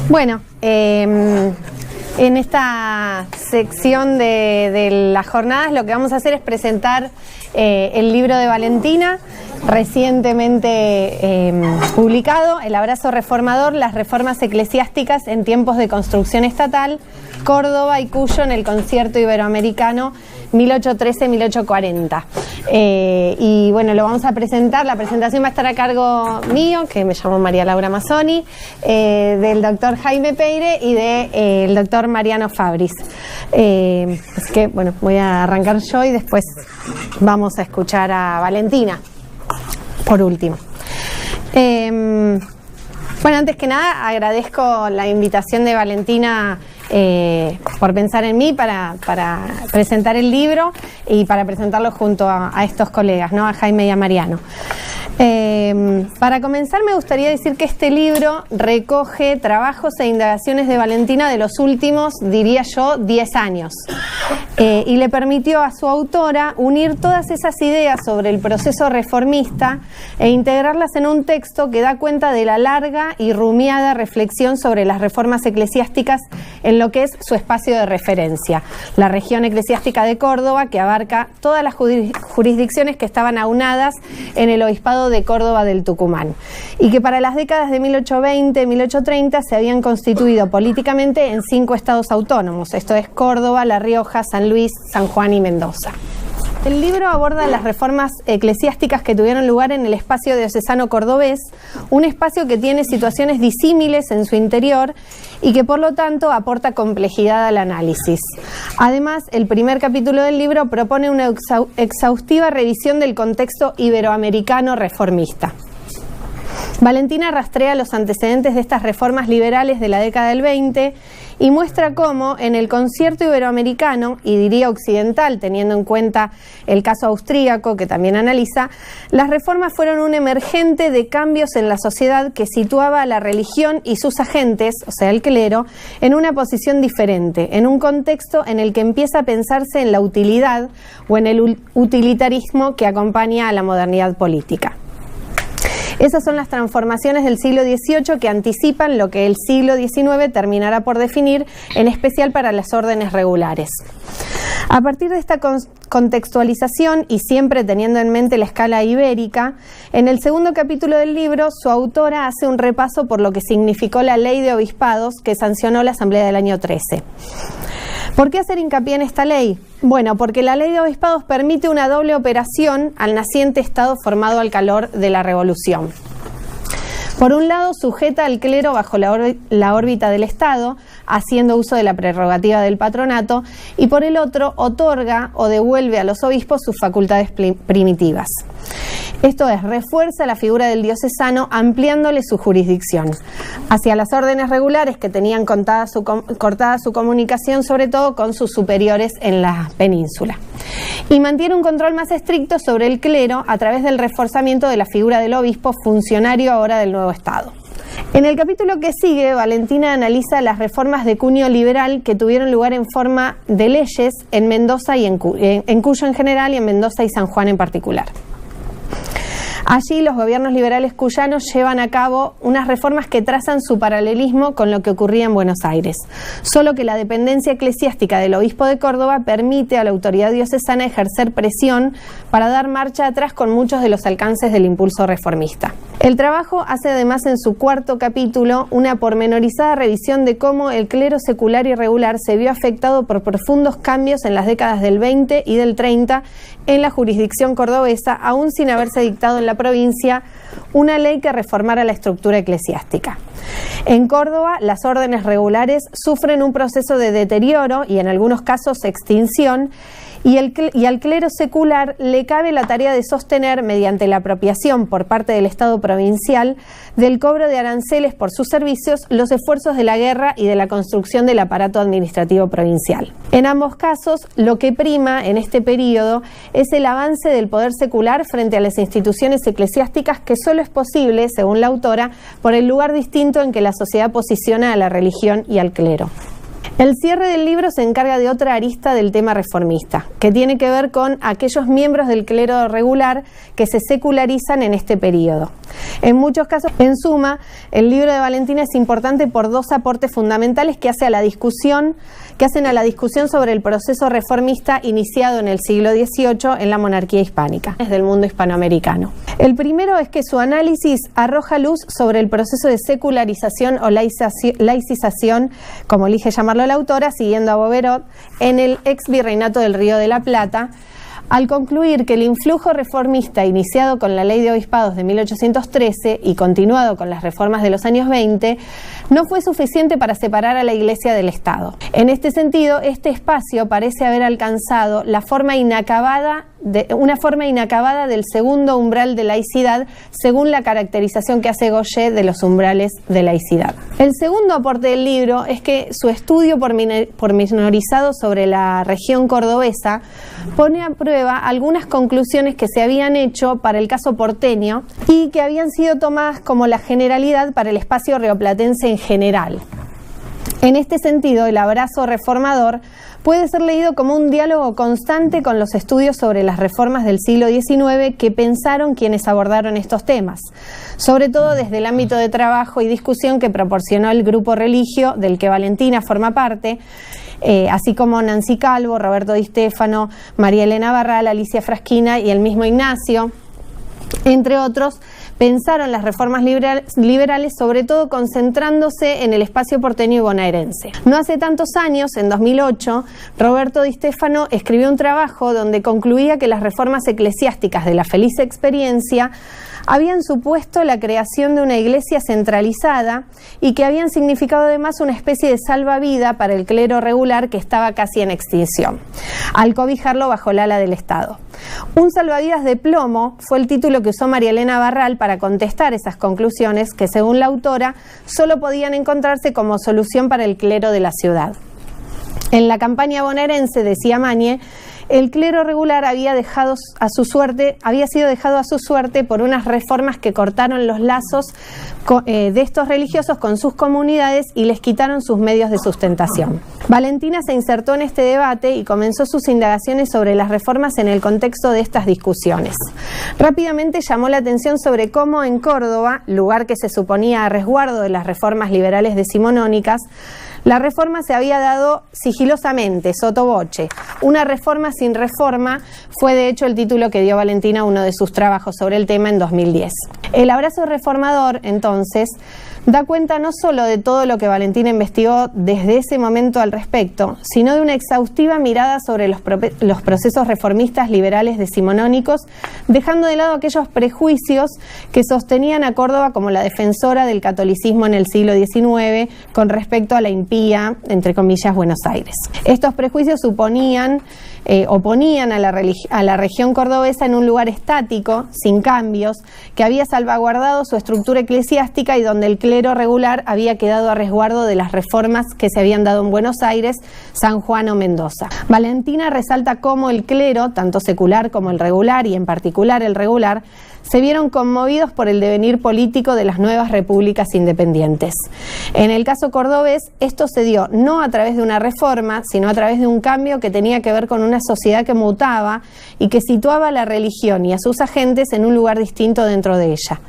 Bueno, en esta sección de las jornadas lo que vamos a hacer es presentar el libro de Valentina, recientemente publicado, El abrazo reformador, las reformas eclesiásticas en tiempos de construcción estatal, Córdoba y Cuyo en el concierto iberoamericano 1813-1840. Y bueno, lo vamos a presentar, la presentación va a estar a cargo mío, que me llamo María Laura Mazzoni, del doctor Jaime Peire y del doctor Mariano Fabris. Así que bueno, voy a arrancar yo y después vamos a escuchar a Valentina, por último. Bueno, antes que nada agradezco la invitación de Valentina por pensar en mí para presentar el libro y para presentarlo junto a estos colegas, ¿no? A Jaime y a Mariano. Para comenzar me gustaría decir que este libro recoge trabajos e indagaciones de Valentina de los últimos, diría yo, 10 años y le permitió a su autora unir todas esas ideas sobre el proceso reformista e integrarlas en un texto que da cuenta de la larga y rumiada reflexión sobre las reformas eclesiásticas en lo que es su espacio de referencia, la región eclesiástica de Córdoba, que abarca todas las jurisdicciones que estaban aunadas en el obispado de Córdoba del Tucumán y que para las décadas de 1820-1830 se habían constituido políticamente en 5 estados autónomos, esto es Córdoba, La Rioja, San Luis, San Juan y Mendoza. El libro aborda las reformas eclesiásticas que tuvieron lugar en el espacio diocesano cordobés, un espacio que tiene situaciones disímiles en su interior y que por lo tanto aporta complejidad al análisis. Además, el primer capítulo del libro propone una exhaustiva revisión del contexto iberoamericano reformista. Valentina rastrea los antecedentes de estas reformas liberales de la década del 20 y muestra cómo en el concierto iberoamericano, y diría occidental teniendo en cuenta el caso austríaco que también analiza, las reformas fueron un emergente de cambios en la sociedad que situaba a la religión y sus agentes, o sea el clero, en una posición diferente, en un contexto en el que empieza a pensarse en la utilidad o en el utilitarismo que acompaña a la modernidad política. Esas son las transformaciones del siglo XVIII que anticipan lo que el siglo XIX terminará por definir, en especial para las órdenes regulares. A partir de esta contextualización y siempre teniendo en mente la escala ibérica, en el segundo capítulo del libro su autora hace un repaso por lo que significó la ley de obispados que sancionó la Asamblea del año 13. ¿Por qué hacer hincapié en esta ley? Bueno, porque la ley de obispados permite una doble operación al naciente Estado formado al calor de la Revolución. Por un lado, sujeta al clero bajo la órbita del Estado, haciendo uso de la prerrogativa del patronato, y por el otro, otorga o devuelve a los obispos sus facultades primitivas. Esto es, refuerza la figura del diocesano ampliándole su jurisdicción hacia las órdenes regulares que tenían cortada su comunicación, sobre todo con sus superiores en la península. Y mantiene un control más estricto sobre el clero a través del reforzamiento de la figura del obispo, funcionario ahora del nuevo Estado. En el capítulo que sigue, Valentina analiza las reformas de cuño liberal que tuvieron lugar en forma de leyes en Mendoza y en Cuyo en general y en Mendoza y San Juan en particular. Allí los gobiernos liberales cuyanos llevan a cabo unas reformas que trazan su paralelismo con lo que ocurría en Buenos Aires, solo que la dependencia eclesiástica del obispo de Córdoba permite a la autoridad diocesana ejercer presión para dar marcha atrás con muchos de los alcances del impulso reformista. El trabajo hace además en su cuarto capítulo una pormenorizada revisión de cómo el clero secular y regular se vio afectado por profundos cambios en las décadas del 20 y del 30 en la jurisdicción cordobesa, aún sin haberse dictado en la provincia una ley que reformara la estructura eclesiástica. En Córdoba, las órdenes regulares sufren un proceso de deterioro y en algunos casos extinción, y al clero secular le cabe la tarea de sostener, mediante la apropiación por parte del Estado provincial del cobro de aranceles por sus servicios, los esfuerzos de la guerra y de la construcción del aparato administrativo provincial. En ambos casos, lo que prima en este periodo es el avance del poder secular frente a las instituciones eclesiásticas, que solo es posible, según la autora, por el lugar distinto en que la sociedad posiciona a la religión y al clero. El cierre del libro se encarga de otra arista del tema reformista, que tiene que ver con aquellos miembros del clero regular que se secularizan en este periodo. En muchos casos, en suma, el libro de Valentina es importante por dos aportes fundamentales que hacen a la discusión sobre el proceso reformista iniciado en el siglo XVIII en la monarquía hispánica, desde el mundo hispanoamericano. El primero es que su análisis arroja luz sobre el proceso de secularización o laicización, como elige llamarlo la autora, siguiendo a Boberot, en el ex virreinato del Río de la Plata, al concluir que el influjo reformista iniciado con la Ley de Obispados de 1813 y continuado con las reformas de los años 20 no fue suficiente para separar a la Iglesia del Estado. En este sentido, este espacio parece haber alcanzado una forma inacabada del segundo umbral de laicidad, según la caracterización que hace Goyer de los umbrales de laicidad. El segundo aporte del libro es que su estudio pormenorizado sobre la región cordobesa pone a prueba algunas conclusiones que se habían hecho para el caso porteño y que habían sido tomadas como la generalidad para el espacio rioplatense en general. En este sentido, el abrazo reformador puede ser leído como un diálogo constante con los estudios sobre las reformas del siglo XIX que pensaron quienes abordaron estos temas, sobre todo desde el ámbito de trabajo y discusión que proporcionó el grupo Religio, del que Valentina forma parte, así como Nancy Calvo, Roberto Di Stefano, María Elena Barral, Alicia Frasquina y el mismo Ignacio, entre otros. Pensaron las reformas liberales sobre todo concentrándose en el espacio porteño y bonaerense. No hace tantos años, en 2008, Roberto Di Stefano escribió un trabajo donde concluía que las reformas eclesiásticas de la feliz experiencia habían supuesto la creación de una iglesia centralizada y que habían significado además una especie de salvavida para el clero regular que estaba casi en extinción, al cobijarlo bajo el ala del Estado. Un salvavidas de plomo fue el título que usó María Elena Barral para contestar esas conclusiones que, según la autora, solo podían encontrarse como solución para el clero de la ciudad. En la campaña bonaerense, decía Mañe, el clero regular había sido dejado a su suerte por unas reformas que cortaron los lazos de estos religiosos con sus comunidades y les quitaron sus medios de sustentación. Valentina se insertó en este debate y comenzó sus indagaciones sobre las reformas en el contexto de estas discusiones. Rápidamente llamó la atención sobre cómo en Córdoba, lugar que se suponía a resguardo de las reformas liberales decimonónicas, la reforma se había dado sigilosamente, sotto voce. Una reforma sin reforma fue de hecho el título que dio Valentina a uno de sus trabajos sobre el tema en 2010. El abrazo reformador, entonces, da cuenta no solo de todo lo que Valentina investigó desde ese momento al respecto, sino de una exhaustiva mirada sobre los procesos reformistas liberales decimonónicos, dejando de lado aquellos prejuicios que sostenían a Córdoba como la defensora del catolicismo en el siglo XIX con respecto a la impía, entre comillas, Buenos Aires. Estos prejuicios oponían a la región cordobesa en un lugar estático, sin cambios, que había salvaguardado su estructura eclesiástica y donde el clero regular había quedado a resguardo de las reformas que se habían dado en Buenos Aires, San Juan o Mendoza. Valentina resalta cómo el clero, tanto secular como el regular, y en particular el regular, se vieron conmovidos por el devenir político de las nuevas repúblicas independientes. En el caso cordobés, esto se dio no a través de una reforma, sino a través de un cambio que tenía que ver con una sociedad que mutaba y que situaba a la religión y a sus agentes en un lugar distinto dentro de ella.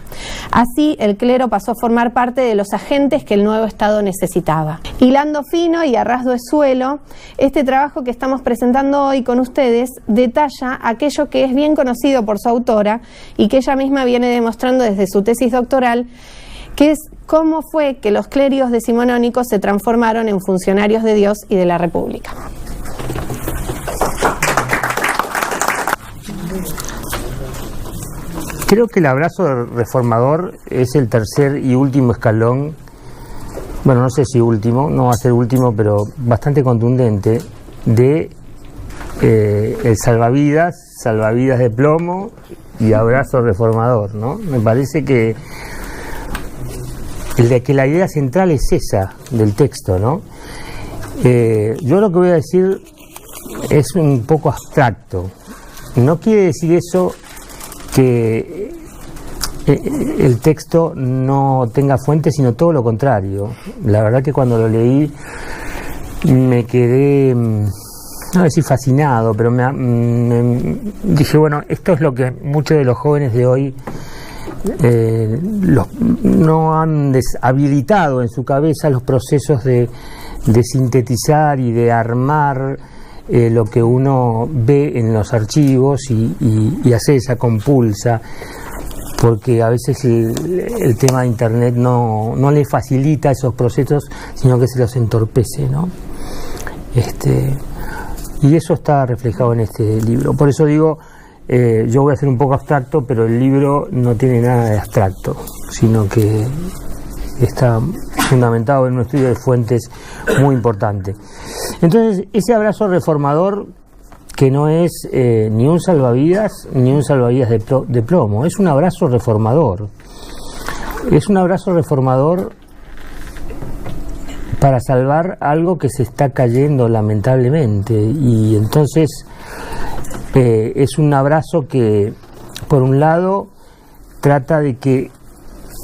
Así, el clero pasó a formar parte de los agentes que el nuevo Estado necesitaba. Hilando fino y a ras de suelo, este trabajo que estamos presentando hoy con ustedes detalla aquello que es bien conocido por su autora y que ella misma viene demostrando desde su tesis doctoral, que es cómo fue que los clérigos decimonónicos se transformaron en funcionarios de Dios y de la República. Creo que el abrazo reformador es el tercer y último escalón, no sé si último, no va a ser último, pero bastante contundente, de el salvavidas de plomo y abrazo reformador, ¿no? Me parece que la idea central es esa del texto, ¿no? Yo lo que voy a decir es un poco abstracto. No quiere decir eso que el texto no tenga fuentes, sino todo lo contrario. La verdad que cuando lo leí me quedé, no voy a decir fascinado, pero dije, bueno, esto es lo que muchos de los jóvenes de hoy no han deshabilitado en su cabeza los procesos de sintetizar y de armar lo que uno ve en los archivos y hacer esa compulsa, porque a veces el tema de Internet no le facilita esos procesos, sino que se los entorpece, ¿no? Y eso está reflejado en este libro. Por eso digo, yo voy a ser un poco abstracto, pero el libro no tiene nada de abstracto, sino que está fundamentado en un estudio de fuentes muy importante. Entonces, ese abrazo reformador, que no es ni un salvavidas de plomo, es un abrazo reformador. Es un abrazo reformador para salvar algo que se está cayendo lamentablemente, y entonces es un abrazo que, por un lado, trata de que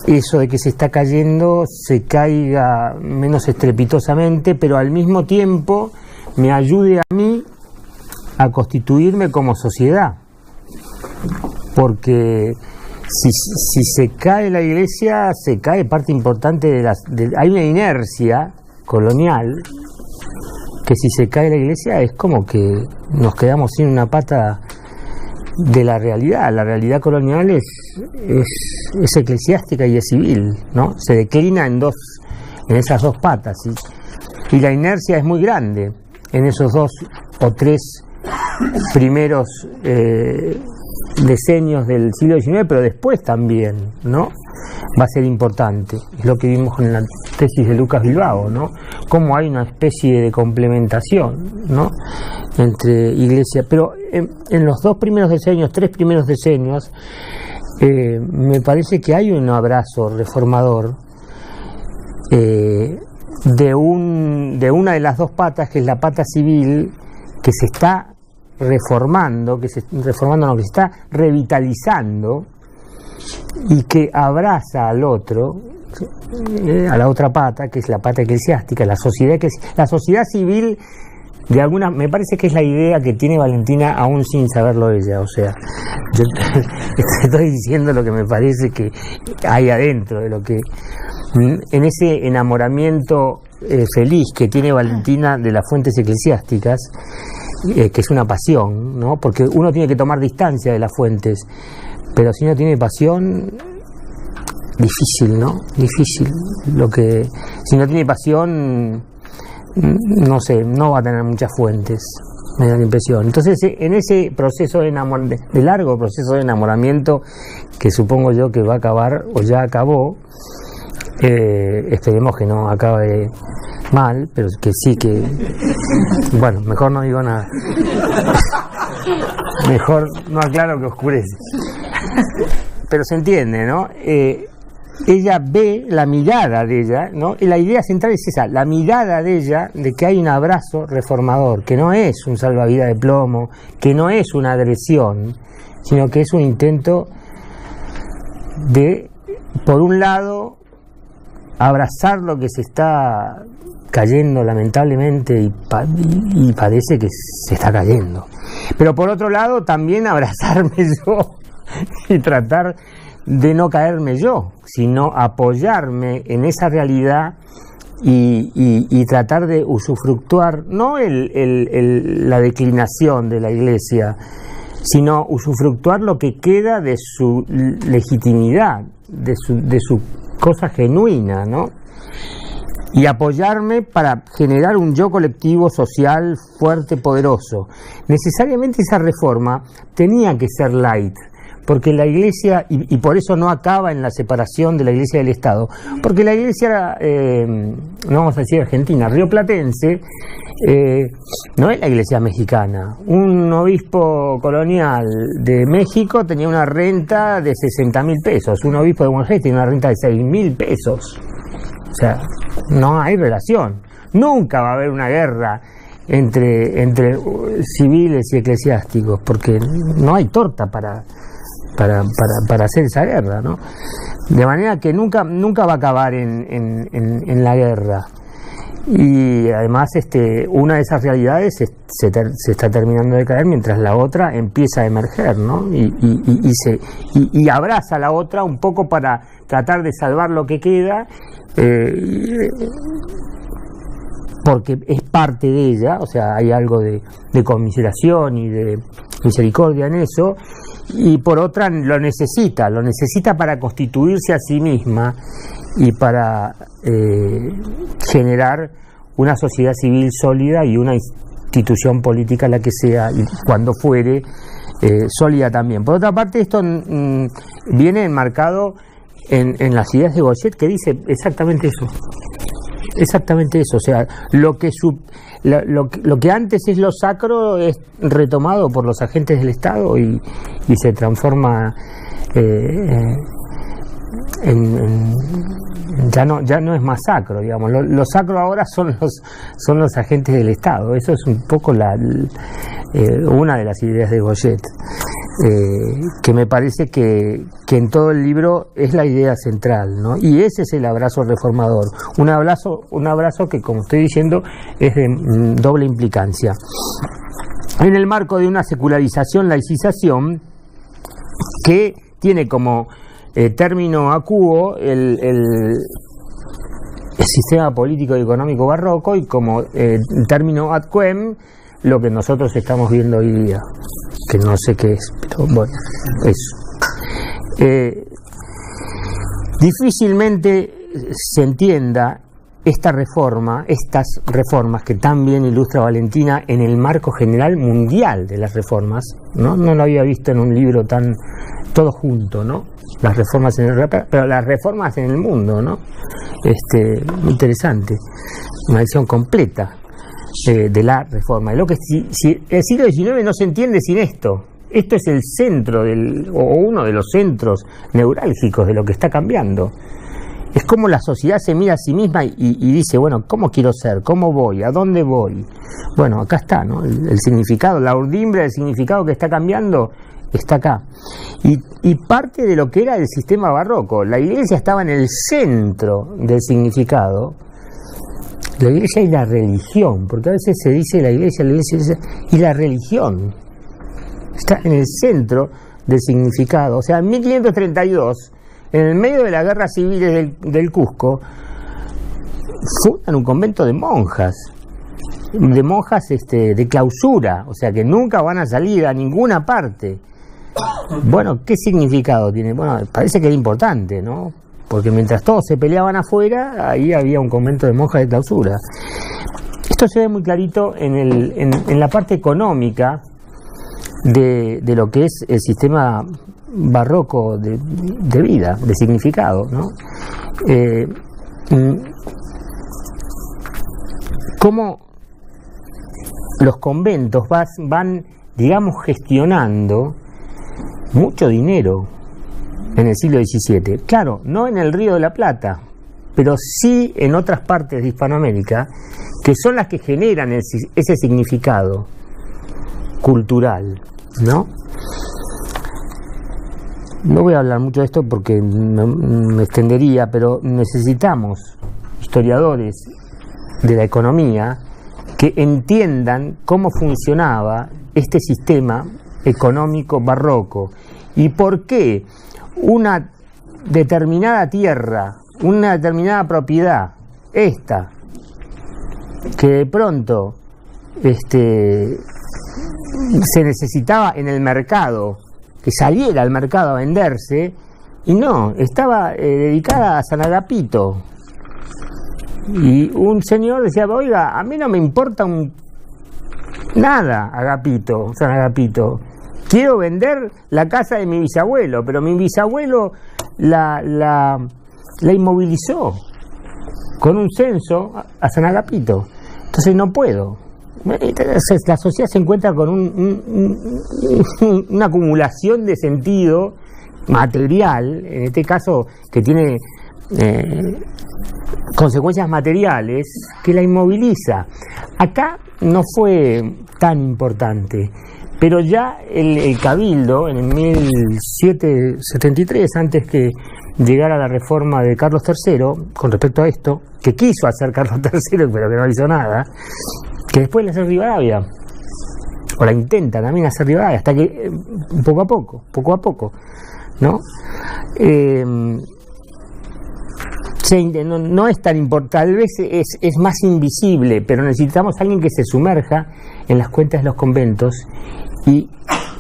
eso de que se está cayendo se caiga menos estrepitosamente, pero al mismo tiempo me ayude a mí a constituirme como sociedad, porque si se cae la iglesia, se cae parte importante hay una inercia colonial que si se cae la iglesia es como que nos quedamos sin una pata de la realidad. La realidad colonial es eclesiástica y es civil, ¿no? Se declina en esas dos patas, y la inercia es muy grande en esos 2 o 3 primeros decenios del siglo XIX, pero después también, ¿no? Va a ser importante. Es lo que vimos en la tesis de Lucas Bilbao, ¿no? Cómo hay una especie de complementación, ¿no?, entre iglesia. Pero en los 3 primeros decenios, me parece que hay un abrazo reformador de una de las 2 patas, que es la pata civil, que se está reformando, que se está revitalizando, y que abraza al otro, a la otra pata, que es la pata eclesiástica, la sociedad civil. Me parece que es la idea que tiene Valentina, aún sin saberlo ella. O sea, yo estoy diciendo lo que me parece que hay adentro, de lo que, en ese enamoramiento feliz que tiene Valentina de las fuentes eclesiásticas, que es una pasión, ¿no? Porque uno tiene que tomar distancia de las fuentes, pero si no tiene pasión, difícil, ¿no? Difícil. Si no tiene pasión, no sé, no va a tener muchas fuentes, me da la impresión. Entonces, en ese proceso de largo proceso de enamoramiento, que supongo yo que va a acabar, o ya acabó, esperemos que no acabe mal, pero que sí, que bueno, mejor no digo nada. Mejor no aclaro, que oscurece. Pero se entiende, ¿no? Ella ve, la mirada de ella, ¿no? Y la idea central es esa, la mirada de ella, de que hay un abrazo reformador, que no es un salvavidas de plomo, que no es una agresión, sino que es un intento de, por un lado, abrazar lo que se está cayendo lamentablemente y parece que se está cayendo, pero por otro lado también abrazarme yo y tratar de no caerme yo, sino apoyarme en esa realidad y tratar de usufructuar no la declinación de la iglesia, sino usufructuar lo que queda de su legitimidad, de su cosa genuina, ¿no? Y apoyarme para generar un yo colectivo social fuerte, poderoso. Necesariamente esa reforma tenía que ser light, porque la Iglesia, y por eso no acaba en la separación de la Iglesia del Estado, porque la Iglesia, no vamos a decir argentina, rioplatense, no es la Iglesia mexicana. Un obispo colonial de México tenía una renta de 60.000 pesos, un obispo de Buenos Aires tiene una renta de 6.000 pesos. O sea, no hay relación. Nunca va a haber una guerra entre civiles y eclesiásticos, porque no hay torta para hacer esa guerra, ¿no? De manera que nunca va a acabar en la guerra. Y además una de esas realidades se está terminando de caer, mientras la otra empieza a emerger, ¿no? Y abraza a la otra un poco para tratar de salvar lo que queda, porque es parte de ella, o sea, hay algo de conmiseración y de misericordia en eso, y por otra lo necesita para constituirse a sí misma y para generar una sociedad civil sólida y una institución política, la que sea, y cuando fuere, sólida también. Por otra parte, esto viene enmarcado en las ideas de Gauchet, que dice exactamente eso. Exactamente eso, o sea, lo que antes es lo sacro es retomado por los agentes del Estado y se transforma ya no es más sacro, digamos. Lo sacro ahora son los agentes del Estado. Eso es un poco una de las ideas de Gauchet, que me parece que en todo el libro es la idea central, ¿no? Y ese es el abrazo reformador, un abrazo que, como estoy diciendo, es de doble implicancia. En el marco de una secularización, laicización, que tiene como término acuo el sistema político y económico barroco, y como término ad quem lo que nosotros estamos viendo hoy día, que no sé qué es, pero bueno, eso. Difícilmente se entienda estas reformas que tan bien ilustra Valentina en el marco general mundial de las reformas, ¿no? No lo había visto en un libro tan todo junto, ¿no? Las reformas pero las reformas en el mundo, ¿no? Muy interesante, una visión completa de la reforma. Lo que si el siglo XIX no se entiende sin esto. Esto es el centro o uno de los centros neurálgicos de lo que está cambiando. Es como la sociedad se mira a sí misma y dice, bueno, ¿cómo quiero ser? ¿Cómo voy? ¿A dónde voy? Bueno, acá está, ¿no? El significado, la urdimbre del significado que está cambiando está acá. Y parte de lo que era el sistema barroco, la Iglesia estaba en el centro del significado. La Iglesia y la religión, porque a veces se dice la Iglesia y la religión está en el centro del significado. O sea, en 1532, en el medio de las guerras civiles del Cusco, fundan un convento de monjas de clausura, o sea, que nunca van a salir a ninguna parte. Bueno, ¿qué significado tiene? Bueno, parece que era importante, ¿no? Porque mientras todos se peleaban afuera, ahí había un convento de monjas de clausura. Esto se ve muy clarito en la parte económica de lo que es el sistema barroco de vida, de significado, ¿no? Cómo los conventos van, digamos, gestionando mucho dinero en el siglo XVII. Claro, no en el Río de la Plata, pero sí en otras partes de Hispanoamérica, que son las que generan ese significado cultural, ¿no? No voy a hablar mucho de esto porque me extendería, pero necesitamos historiadores de la economía que entiendan cómo funcionaba este sistema económico barroco y por qué una determinada tierra, una determinada propiedad, que de pronto se necesitaba en el mercado, que saliera al mercado a venderse, y no, estaba dedicada a San Agapito. Y un señor decía, oiga, a mí no me importa nada San Agapito. quiero vender la casa de mi bisabuelo, pero mi bisabuelo la inmovilizó con un censo a San Agapito, entonces no puedo. Entonces, la sociedad se encuentra con una acumulación de sentido material, en este caso que tiene consecuencias materiales, que la inmoviliza. Acá no fue tan importante, pero ya el Cabildo, en el 1773, antes que llegara la reforma de Carlos III, con respecto a esto, que quiso hacer Carlos III, pero que no hizo nada, que después le hace Rivadavia, o la intenta también hacer Rivadavia, hasta que poco a poco, ¿no? No es tan importante, tal vez es más invisible, pero necesitamos a alguien que se sumerja en las cuentas de los conventos y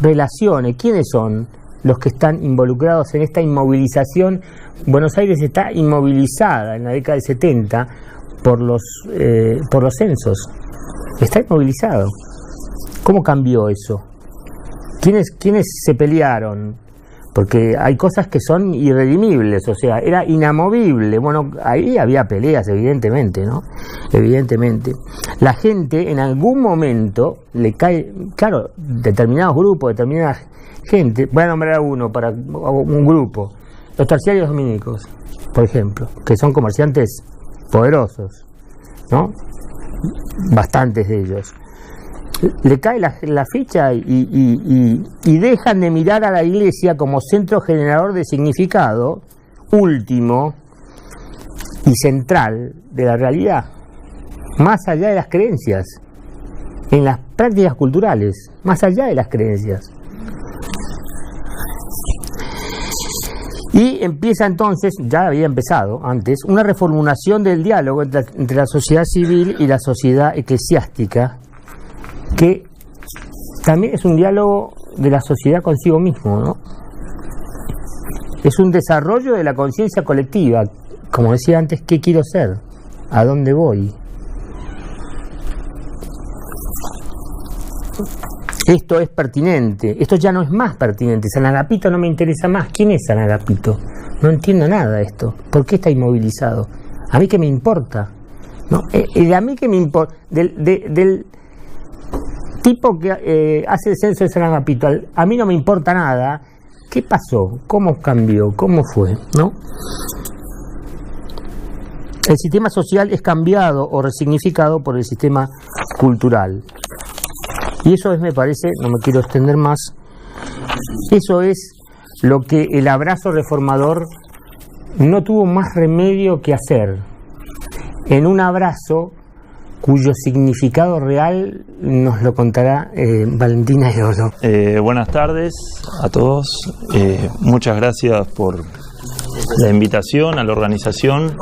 relacione quiénes son los que están involucrados en esta inmovilización. Buenos Aires está inmovilizada en la década del 70 por los censos. Está inmovilizado. ¿Cómo cambió eso? ¿Quiénes se pelearon? Porque hay cosas que son irredimibles, o sea, era inamovible. Bueno, ahí había peleas, evidentemente, ¿no? Evidentemente. La gente en algún momento le cae, claro, determinados grupos, determinada gente, voy a nombrar uno para un grupo, los terciarios dominicos, por ejemplo, que son comerciantes poderosos, ¿no? Bastantes de ellos. Le cae la ficha y dejan de mirar a la Iglesia como centro generador de significado último y central de la realidad, más allá de las creencias, en las prácticas culturales, más allá de las creencias. Y empieza entonces, ya había empezado antes, una reformulación del diálogo entre la sociedad civil y la sociedad eclesiástica, que también es un diálogo de la sociedad consigo mismo, ¿no? Es un desarrollo de la conciencia colectiva, como decía antes, ¿qué quiero ser? ¿A dónde voy? Esto es pertinente, esto ya no es más pertinente. San Agapito no me interesa más. ¿Quién es San Agapito? No entiendo nada de esto. ¿Por qué está inmovilizado? ¿A mí qué me importa? ¿No? ¿A mí qué me importa? Del tipo que hace el censo de San Agapito, a mí no me importa nada. ¿Qué pasó? ¿Cómo cambió? ¿Cómo fue? ¿No? El sistema social es cambiado o resignificado por el sistema cultural. Y eso es, me parece, no me quiero extender más, eso es lo que el abrazo reformador no tuvo más remedio que hacer, en un abrazo cuyo significado real nos lo contará Valentina Eolo. Buenas tardes a todos, muchas gracias por la invitación a la organización,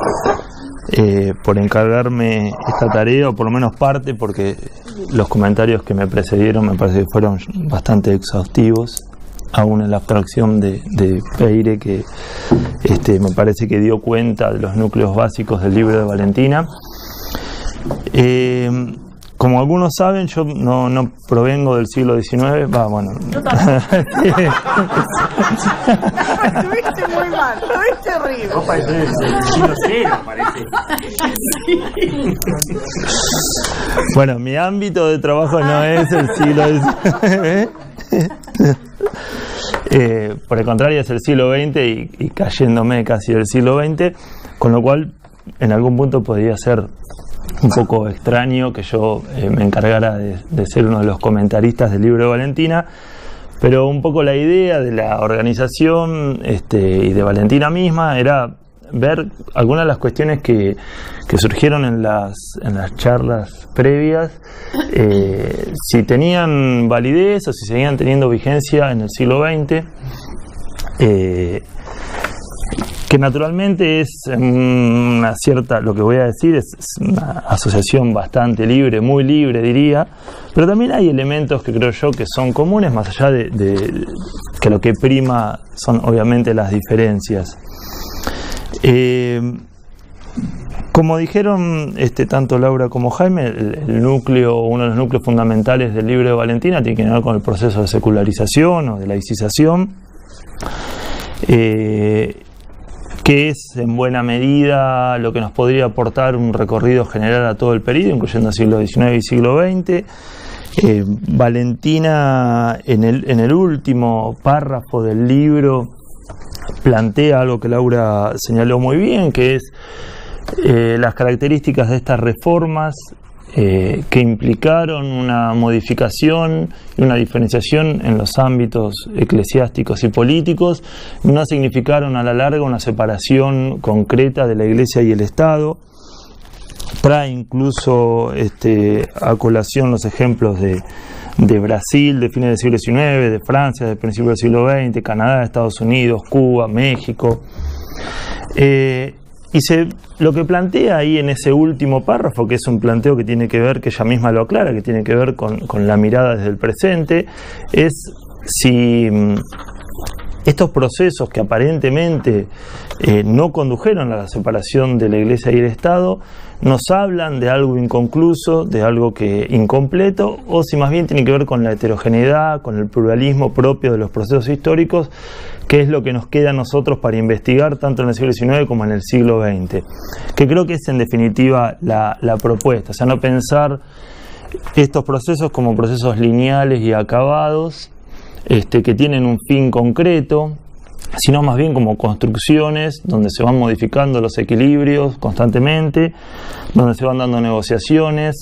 por encargarme esta tarea, o por lo menos parte, porque los comentarios que me precedieron me parece que fueron bastante exhaustivos, aún en la abstracción de Peire, que me parece que dio cuenta de los núcleos básicos del libro de Valentina. Como algunos saben, yo no provengo del siglo XIX. Bueno. Estuviste muy mal, estuviste horrible. Vos pareces del siglo cero, parece. Bueno, mi ámbito de trabajo no es el siglo XIX. Por el contrario, es el siglo XX y cayéndome casi del siglo XX, con lo cual en algún punto podría ser un poco extraño que yo me encargara de ser uno de los comentaristas del libro de Valentina, pero un poco la idea de la organización y de Valentina misma era ver algunas de las cuestiones que surgieron en las charlas previas, si tenían validez o si seguían teniendo vigencia en el siglo XX, que naturalmente es una cierta, lo que voy a decir es una asociación bastante libre, muy libre diría, pero también hay elementos que creo yo que son comunes, más allá de que lo que prima son obviamente las diferencias. Como dijeron tanto Laura como Jaime, el núcleo, uno de los núcleos fundamentales del libro de Valentina tiene que ver con el proceso de secularización o de laicización, que es en buena medida lo que nos podría aportar un recorrido general a todo el periodo, incluyendo siglo XIX y siglo XX. Valentina en el último párrafo del libro plantea algo que Laura señaló muy bien, que es las características de estas reformas que implicaron una modificación y una diferenciación en los ámbitos eclesiásticos y políticos, no significaron a la larga una separación concreta de la Iglesia y el Estado. Trae incluso a colación los ejemplos de Brasil de fines del siglo XIX, de Francia de principios del siglo XX, Canadá, Estados Unidos, Cuba, México. Lo que plantea ahí en ese último párrafo, que es un planteo que tiene que ver, que ella misma lo aclara, que tiene que ver con la mirada desde el presente, es si estos procesos que aparentemente no condujeron a la separación de la Iglesia y el Estado, nos hablan de algo inconcluso, de algo incompleto, o si más bien tiene que ver con la heterogeneidad, con el pluralismo propio de los procesos históricos, que es lo que nos queda a nosotros para investigar tanto en el siglo XIX como en el siglo XX, que creo que es en definitiva la propuesta, o sea, no pensar estos procesos como procesos lineales y acabados, que tienen un fin concreto, sino más bien como construcciones donde se van modificando los equilibrios constantemente, donde se van dando negociaciones.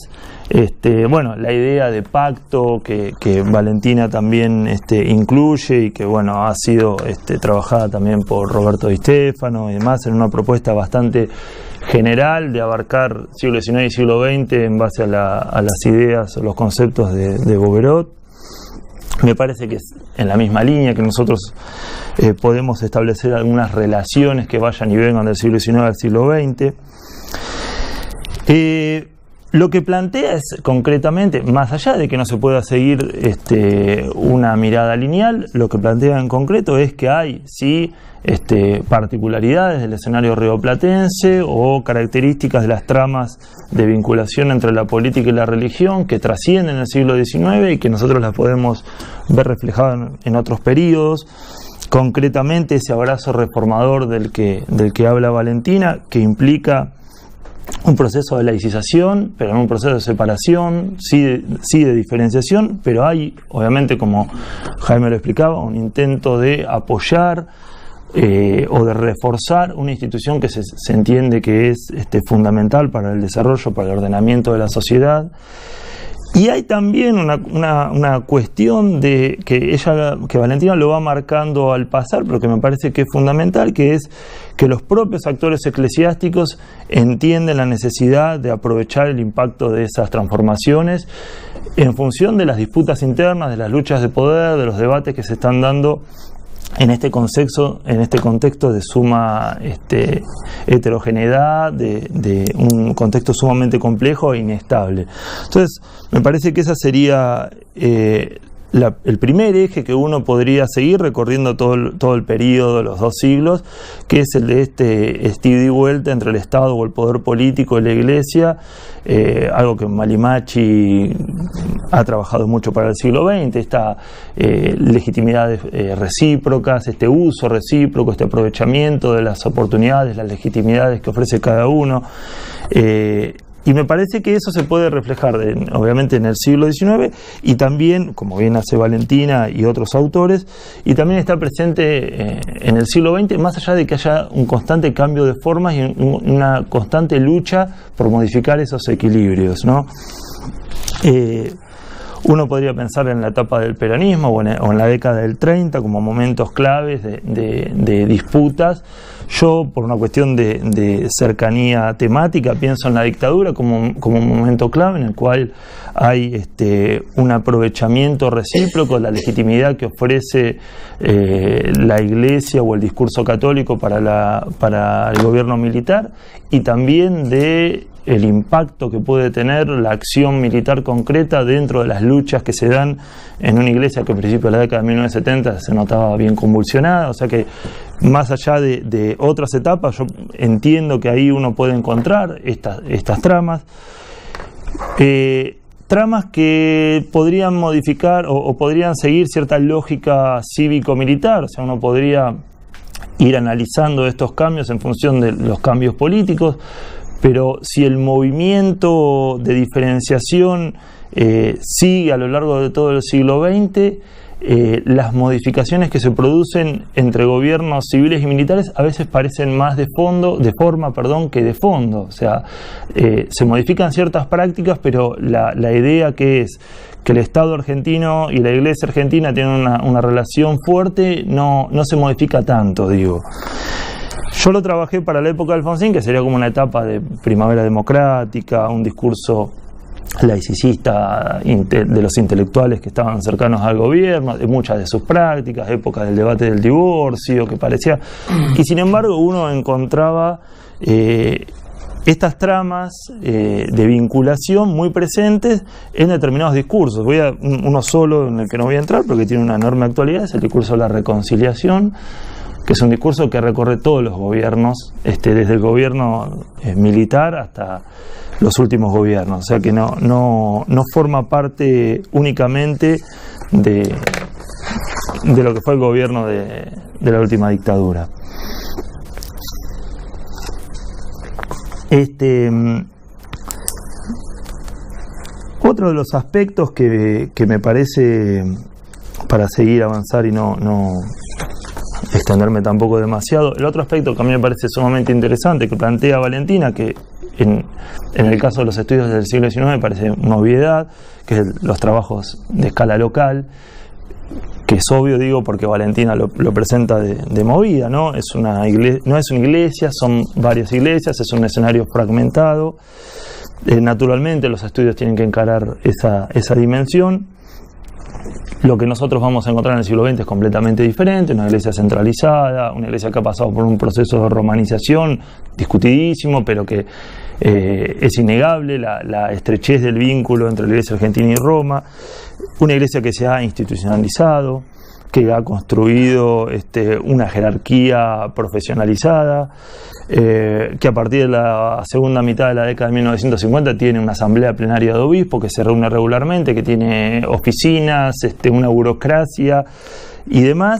La idea de pacto que Valentina también incluye y que ha sido trabajada también por Roberto Di Stefano y demás en una propuesta bastante general de abarcar siglo XIX y siglo XX en base a las ideas o los conceptos de Bouguereau. Me parece que es en la misma línea que nosotros podemos establecer algunas relaciones que vayan y vengan del siglo XIX al siglo XX. Lo que plantea es concretamente, más allá de que no se pueda seguir una mirada lineal, lo que plantea en concreto es que hay sí particularidades del escenario rioplatense o características de las tramas de vinculación entre la política y la religión que trascienden el siglo XIX y que nosotros las podemos ver reflejadas en otros periodos. Concretamente ese abrazo reformador del que habla Valentina, que implica un proceso de laicización, pero no un proceso de separación, sí de diferenciación, pero hay, obviamente, como Jaime lo explicaba, un intento de apoyar o de reforzar una institución que se entiende que es fundamental para el desarrollo, para el ordenamiento de la sociedad. Y hay también una cuestión que Valentina lo va marcando al pasar, pero que me parece que es fundamental, que es que los propios actores eclesiásticos entienden la necesidad de aprovechar el impacto de esas transformaciones en función de las disputas internas, de las luchas de poder, de los debates que se están dando en este contexto de suma heterogeneidad, de un contexto sumamente complejo e inestable. Entonces, me parece que esa sería el primer eje que uno podría seguir recorriendo todo el periodo, los 2 siglos, que es el de ida y vuelta entre el Estado o el poder político y la Iglesia, algo que Malimachi ha trabajado mucho para el siglo XX, esta legitimidades recíprocas, este uso recíproco, este aprovechamiento de las oportunidades, las legitimidades que ofrece cada uno. Y me parece que eso se puede reflejar obviamente en el siglo XIX y también, como bien hace Valentina y otros autores, y también está presente en el siglo XX, más allá de que haya un constante cambio de formas y una constante lucha por modificar esos equilibrios, ¿no? Uno podría pensar en la etapa del peronismo o en la década del 30 como momentos claves de disputas. Yo, por una cuestión de cercanía temática, pienso en la dictadura como un momento clave en el cual hay un aprovechamiento recíproco de la legitimidad que ofrece la Iglesia o el discurso católico para el gobierno militar, y también de el impacto que puede tener la acción militar concreta dentro de las luchas que se dan en una Iglesia que a principios de la década de 1970 se notaba bien convulsionada. O sea que más allá de otras etapas, yo entiendo que ahí uno puede encontrar estas tramas. Tramas que podrían modificar o podrían seguir cierta lógica cívico-militar, o sea, uno podría ir analizando estos cambios en función de los cambios políticos, pero si el movimiento de diferenciación sigue a lo largo de todo el siglo XX, las modificaciones que se producen entre gobiernos civiles y militares a veces parecen más de forma que de fondo. O sea, se modifican ciertas prácticas, pero la idea que es que el Estado argentino y la Iglesia argentina tienen una relación fuerte, no se modifica tanto, digo. Yo lo trabajé para la época de Alfonsín, que sería como una etapa de primavera democrática, un discurso laicista de los intelectuales que estaban cercanos al gobierno, de muchas de sus prácticas, época del debate del divorcio, que parecía... Y sin embargo uno encontraba estas tramas de vinculación muy presentes en determinados discursos. Uno solo en el que no voy a entrar porque tiene una enorme actualidad, es el discurso de la reconciliación, que es un discurso que recorre todos los gobiernos, desde el gobierno militar hasta los últimos gobiernos, o sea que no forma parte únicamente de lo que fue el gobierno de la última dictadura. Otro de los aspectos que me parece, para seguir avanzar y no extenderme tampoco demasiado, el otro aspecto que a mí me parece sumamente interesante que plantea Valentina, que en el caso de los estudios del siglo XIX me parece una obviedad, que es los trabajos de escala local, que es obvio, digo, porque Valentina lo presenta de movida, ¿no? No es una iglesia, son varias iglesias, es un escenario fragmentado. Naturalmente los estudios tienen que encarar esa dimensión. Lo que nosotros vamos a encontrar en el siglo XX es completamente diferente, una iglesia centralizada, una iglesia que ha pasado por un proceso de romanización discutidísimo, pero que es innegable la estrechez del vínculo entre la Iglesia argentina y Roma, una iglesia que se ha institucionalizado, que ha construido una jerarquía profesionalizada, que a partir de la segunda mitad de la década de 1950 tiene una asamblea plenaria de obispos que se reúne regularmente, que tiene oficinas, una burocracia y demás.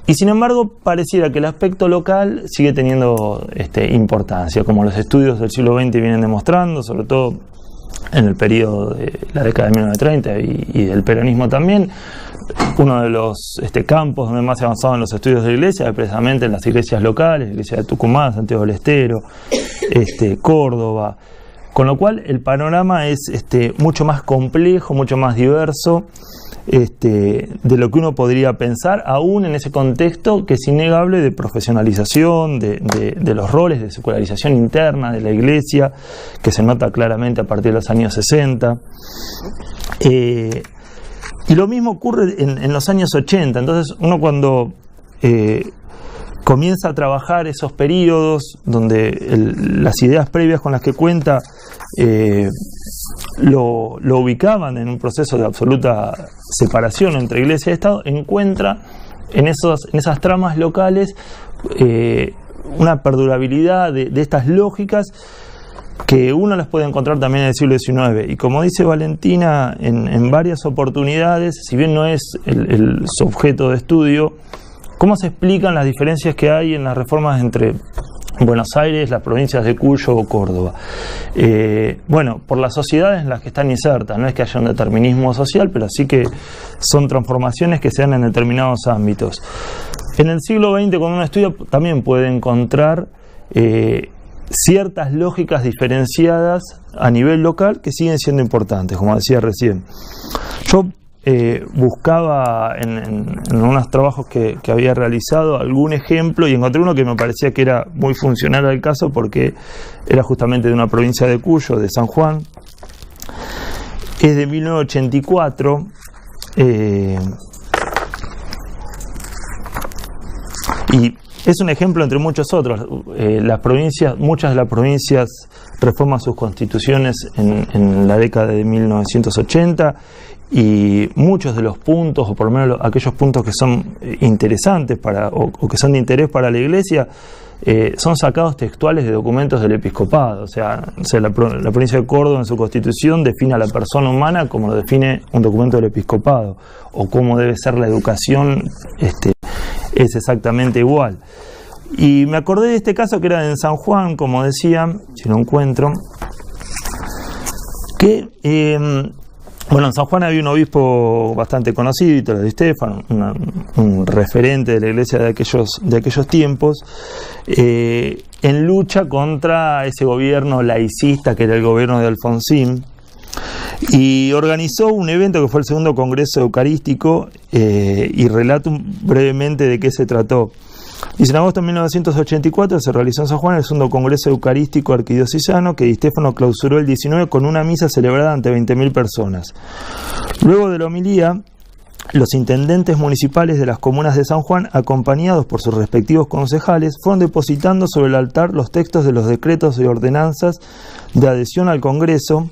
Y sin embargo pareciera que el aspecto local sigue teniendo importancia, como los estudios del siglo XX vienen demostrando, sobre todo en el periodo de la década de 1930 y del peronismo también. Uno de los campos donde más se avanzado en los estudios de la iglesia es precisamente en las iglesias locales, la iglesia de Tucumán, Santiago del Estero, Córdoba, con lo cual el panorama es mucho más complejo, mucho más diverso de lo que uno podría pensar, aún en ese contexto que es innegable de profesionalización, de los roles, de secularización interna de la iglesia, que se nota claramente a partir de los años 60. Y lo mismo ocurre en los años 80, entonces uno cuando comienza a trabajar esos periodos donde las ideas previas con las que cuenta lo ubicaban en un proceso de absoluta separación entre Iglesia y Estado, encuentra en esas tramas locales una perdurabilidad de estas lógicas que uno las puede encontrar también en el siglo XIX. Y como dice Valentina en varias oportunidades, si bien no es su objeto de estudio, ¿cómo se explican las diferencias que hay en las reformas entre Buenos Aires, las provincias de Cuyo o Córdoba? Bueno, por las sociedades en las que están insertas, no es que haya un determinismo social, pero sí que son transformaciones que se dan en determinados ámbitos. En el siglo XX, cuando uno estudia, también puede encontrar ciertas lógicas diferenciadas a nivel local que siguen siendo importantes, como decía recién. Yo buscaba en unos trabajos que había realizado algún ejemplo y encontré uno que me parecía que era muy funcional al caso porque era justamente de una provincia de Cuyo, de San Juan. Es de 1984 y Y es un ejemplo entre muchos otros. Muchas de las provincias reforman sus constituciones en la década de 1980, y muchos de los puntos, o por lo menos aquellos puntos que son interesantes o que son de interés para la Iglesia, son sacados textuales de documentos del episcopado. O sea, la provincia de Córdoba en su constitución define a la persona humana como lo define un documento del episcopado, o cómo debe ser la educación es exactamente igual. Y me acordé de este caso que era en San Juan, como decía, si lo encuentro, que en San Juan había un obispo bastante conocido, Italo Di Stefano, un referente de la iglesia de aquellos tiempos, en lucha contra ese gobierno laicista que era el gobierno de Alfonsín, y organizó un evento que fue el segundo Congreso Eucarístico, y relato brevemente de qué se trató. Dice: en agosto de 1984 se realizó en San Juan el segundo Congreso Eucarístico Arquidiocesano, que Di Stefano clausuró el 19 con una misa celebrada ante 20.000 personas. Luego de la homilía, los intendentes municipales de las comunas de San Juan, acompañados por sus respectivos concejales, fueron depositando sobre el altar los textos de los decretos y ordenanzas de adhesión al Congreso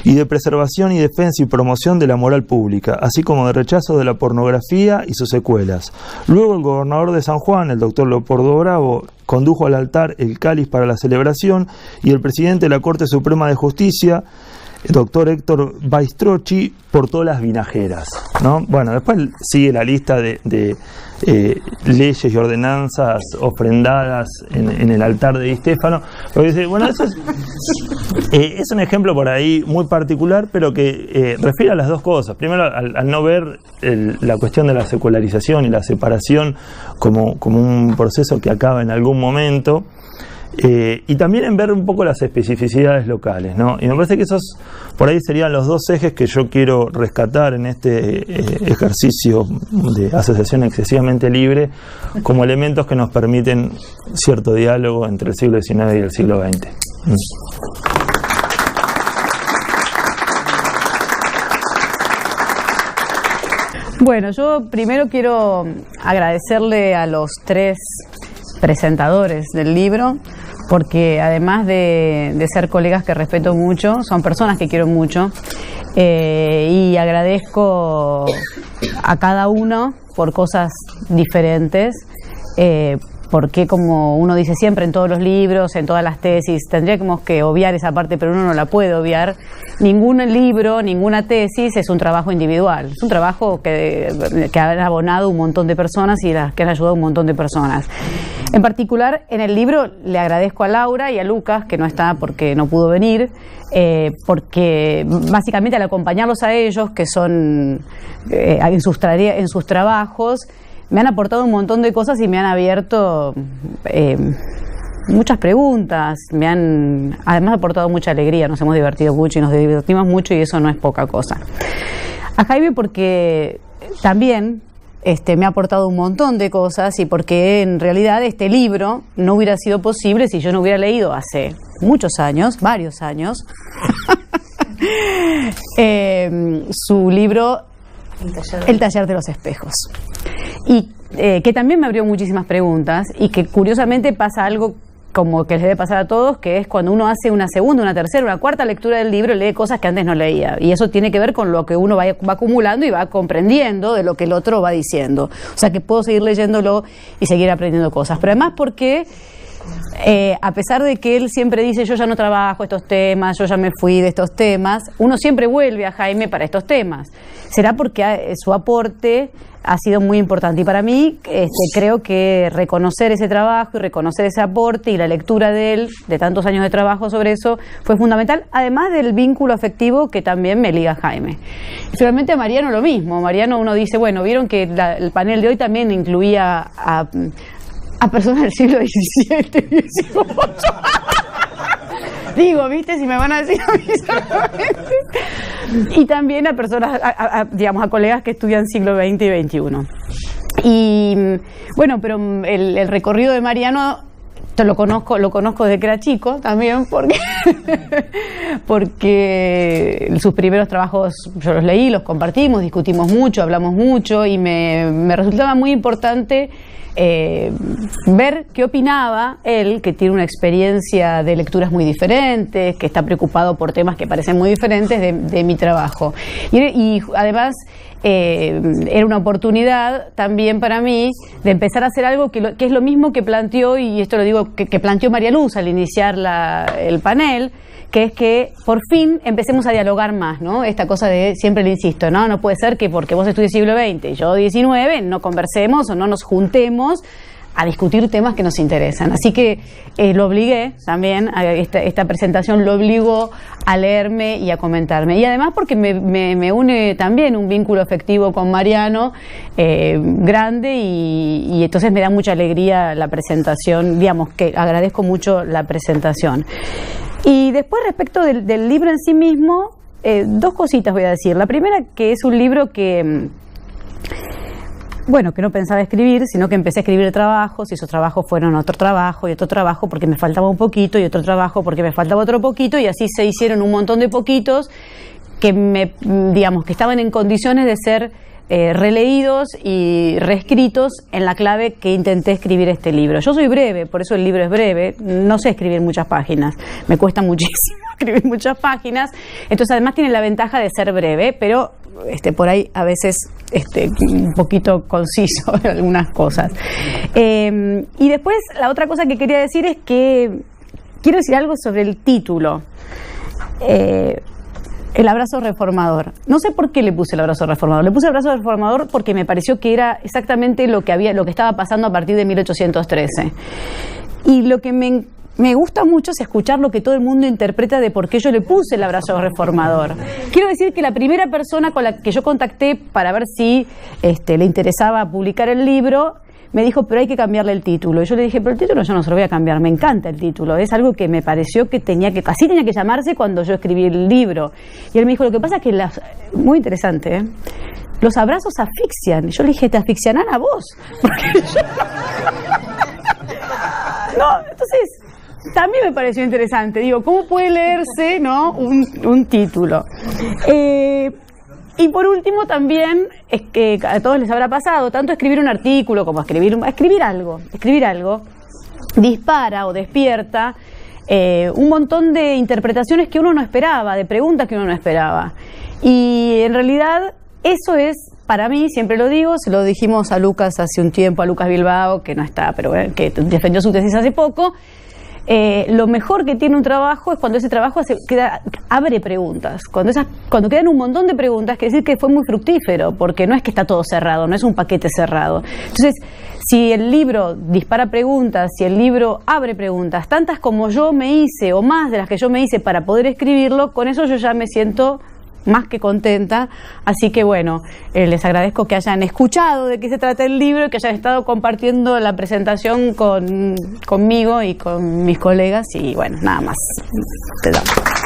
y de preservación y defensa y promoción de la moral pública, así como de rechazo de la pornografía y sus secuelas. Luego el gobernador de San Juan, el doctor Leopoldo Bravo, condujo al altar el cáliz para la celebración, y el presidente de la Corte Suprema de Justicia, el doctor Héctor Baistrocchi, portó las vinajeras, ¿no? Bueno, después sigue la lista de leyes y ordenanzas ofrendadas en el altar de Di Stefano. Pero dice, bueno, eso es un ejemplo por ahí muy particular, pero que refiere a las dos cosas. Primero, al no ver la cuestión de la secularización y la separación como un proceso que acaba en algún momento. Y también en ver un poco las especificidades locales, ¿no? Y me parece que esos por ahí serían los dos ejes que yo quiero rescatar en este ejercicio de asociación excesivamente libre, como elementos que nos permiten cierto diálogo entre el siglo XIX y el siglo XX. Bueno, yo primero quiero agradecerle a los tres presentadores del libro, porque además de ser colegas que respeto mucho, son personas que quiero mucho, y agradezco a cada uno por cosas diferentes, porque como uno dice siempre en todos los libros, en todas las tesis, tendríamos que obviar esa parte, pero uno no la puede obviar. Ningún libro, ninguna tesis es un trabajo individual, es un trabajo que han abonado un montón de personas y que han ayudado a un montón de personas. En particular, en el libro le agradezco a Laura y a Lucas, que no está porque no pudo venir, porque básicamente al acompañarlos a ellos, que son en sus trabajos, me han aportado un montón de cosas y me han abierto muchas preguntas, me han además aportado mucha alegría, nos hemos divertido mucho y nos divertimos mucho, y eso no es poca cosa. A Jaime porque también me ha aportado un montón de cosas, y porque en realidad este libro no hubiera sido posible si yo no hubiera leído hace muchos años, varios años, su libro El taller de los espejos, y que también me abrió muchísimas preguntas, y que curiosamente pasa algo como que les debe pasar a todos, que es cuando uno hace una segunda, una tercera, una cuarta lectura del libro, lee cosas que antes no leía, y eso tiene que ver con lo que uno va acumulando y va comprendiendo de lo que el otro va diciendo. O sea que puedo seguir leyéndolo y seguir aprendiendo cosas, pero además porque a pesar de que él siempre dice yo ya no trabajo estos temas, yo ya me fui de estos temas, uno siempre vuelve a Jaime para estos temas. Será porque su aporte ha sido muy importante, y para mí creo que reconocer ese trabajo y reconocer ese aporte y la lectura de él, de tantos años de trabajo sobre eso, fue fundamental, además del vínculo afectivo que también me liga a Jaime. Y finalmente a Mariano lo mismo. Mariano, uno dice, bueno, vieron que el panel de hoy también incluía a personas del siglo XVII, XVIII. Digo, ¿viste? Si me van a decir a mí solamente. Y también a personas, digamos, a colegas que estudian siglo XX y XXI. Y bueno, pero el recorrido de Mariano lo conozco desde que era chico también, porque sus primeros trabajos yo los leí, los compartimos, discutimos mucho, hablamos mucho, y me resultaba muy importante ver qué opinaba él, que tiene una experiencia de lecturas muy diferentes, que está preocupado por temas que parecen muy diferentes de mi trabajo. Y además era una oportunidad también para mí de empezar a hacer algo que es lo mismo que planteó, y esto lo digo, que planteó María Luz al iniciar el panel, que es que por fin empecemos a dialogar más, ¿no? Esta cosa de, siempre le insisto, no puede ser que porque vos estudies siglo XX y yo XIX no conversemos o no nos juntemos a discutir temas que nos interesan. Así que lo obligué también, esta presentación lo obligó a leerme y a comentarme. Y además porque me une también un vínculo afectivo con Mariano grande, y entonces me da mucha alegría la presentación, digamos que agradezco mucho la presentación. Y después, respecto del libro en sí mismo, dos cositas voy a decir. La primera, que es un libro que no pensaba escribir, sino que empecé a escribir trabajos, y esos trabajos fueron otro trabajo y otro trabajo porque me faltaba un poquito, y otro trabajo porque me faltaba otro poquito, y así se hicieron un montón de poquitos que que estaban en condiciones de ser releídos y reescritos en la clave que intenté escribir este libro. Yo soy breve, por eso el libro es breve, no sé escribir muchas páginas, me cuesta muchísimo escribir muchas páginas, entonces además tiene la ventaja de ser breve, pero por ahí a veces un poquito conciso en algunas cosas. Y después la otra cosa que quería decir es que quiero decir algo sobre el título. El abrazo reformador. No sé por qué le puse el abrazo reformador. Le puse el abrazo reformador porque me pareció que era exactamente lo que estaba pasando a partir de 1813. Y lo que me gusta mucho es escuchar lo que todo el mundo interpreta de por qué yo le puse el abrazo reformador. Quiero decir que la primera persona con la que yo contacté para ver si le interesaba publicar el libro, me dijo, pero hay que cambiarle el título. Y yo le dije, pero el título yo no se lo voy a cambiar, me encanta el título, es algo que me pareció que así tenía que llamarse cuando yo escribí el libro. Y él me dijo, lo que pasa es que muy interesante, los abrazos asfixian. Y yo le dije, ¿te asfixiarán a vos? Porque yo... entonces también me pareció interesante. Digo, ¿cómo puede leerse, ¿no? un título? Y por último también, es que a todos les habrá pasado, tanto escribir un artículo como escribir algo, dispara o despierta un montón de interpretaciones que uno no esperaba, de preguntas que uno no esperaba. Y en realidad eso es, para mí, siempre lo digo, se lo dijimos a Lucas hace un tiempo, a Lucas Bilbao, que no está, pero que defendió su tesis hace poco. Lo mejor que tiene un trabajo es cuando ese trabajo abre preguntas. Cuando quedan un montón de preguntas, quiere decir que fue muy fructífero, porque no es que está todo cerrado, no es un paquete cerrado. Entonces, si el libro dispara preguntas, si el libro abre preguntas, tantas como yo me hice o más de las que yo me hice para poder escribirlo, con eso yo ya me siento más que contenta. Así que les agradezco que hayan escuchado de qué se trata el libro y que hayan estado compartiendo la presentación conmigo y con mis colegas, y nada más. Te damos.